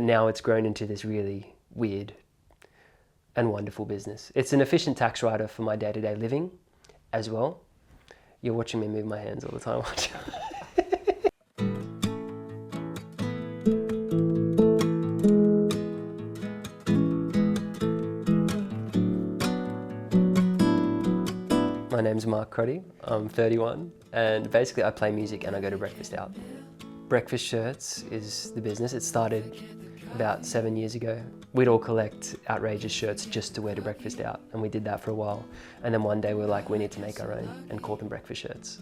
but now it's grown into this really weird and wonderful business. It's an efficient tax writer for my day-to-day living as well. You're watching me move my hands all the time, aren't you? My name's Mark Crotti, I'm 31, and basically I play music and I go to breakfast out. Breakfast Shirts is the business. It started about 7 years ago. We'd all collect outrageous shirts just to wear to breakfast out, and we did that for a while. And then one day we were like, we need to make our own, and call them Breakfast Shirts.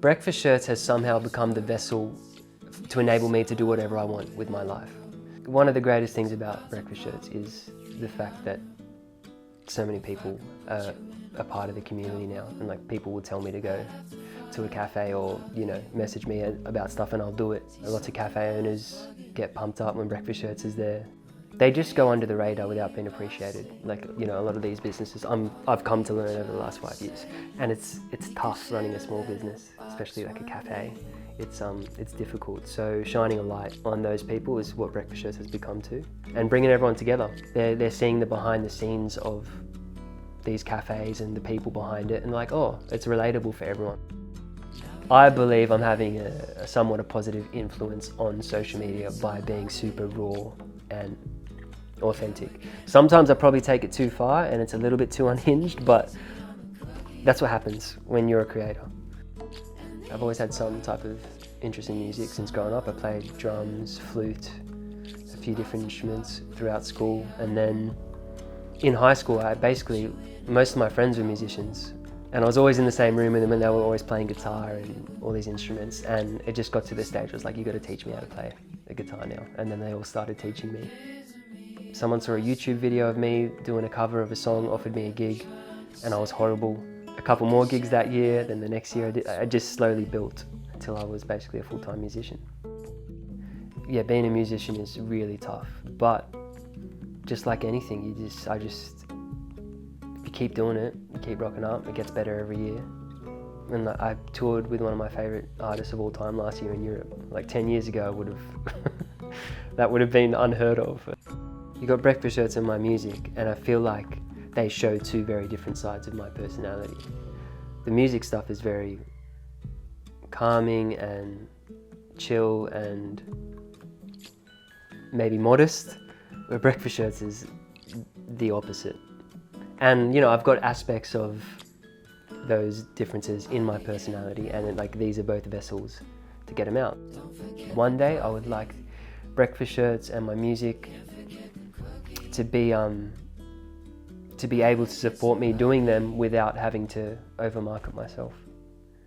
Breakfast Shirts has somehow become the vessel to enable me to do whatever I want with my life. One of the greatest things about Breakfast Shirts is the fact that so many people are a part of the community now, and like people will tell me to go to a cafe or, you know, message me about stuff and I'll do it. Lots of cafe owners get pumped up when Breakfast Shirts is there. They just go under the radar without being appreciated. Like, you know, a lot of these businesses, I've come to learn over the last 5 years, and it's tough running a small business, especially like a cafe. It's difficult. So shining a light on those people is what Breakfast Shirts has become too, and bringing everyone together. They're seeing the behind the scenes of these cafes and the people behind it, and like, oh, it's relatable for everyone. I believe I'm having a somewhat a positive influence on social media by being super raw and authentic. Sometimes I probably take it too far and it's a little bit too unhinged, but that's what happens when you're a creator. I've always had some type of interest in music since growing up. I played drums, flute, a few different instruments throughout school, and then in high school, most of my friends were musicians, and I was always in the same room with them, and they were always playing guitar and all these instruments, and it just got to the stage where it was like, you got to teach me how to play the guitar now, and then they all started teaching me. Someone saw a YouTube video of me doing a cover of a song, offered me a gig, and I was horrible. A couple more gigs that year, then the next year I just slowly built until I was basically a full-time musician. Yeah, being a musician is really tough, but just like anything, you keep doing it, you keep rocking up, it gets better every year. And I toured with one of my favorite artists of all time last year in Europe. Like 10 years ago, that would have been unheard of. You got Breakfast Shirts and my music, and I feel like they show two very different sides of my personality. The music stuff is very calming and chill and maybe modest, where Breakfast Shirts is the opposite. And, you know, I've got aspects of those differences in my personality, and these are both vessels to get them out. One day I would like Breakfast Shirts and my music to be able to support me doing them without having to overmarket myself.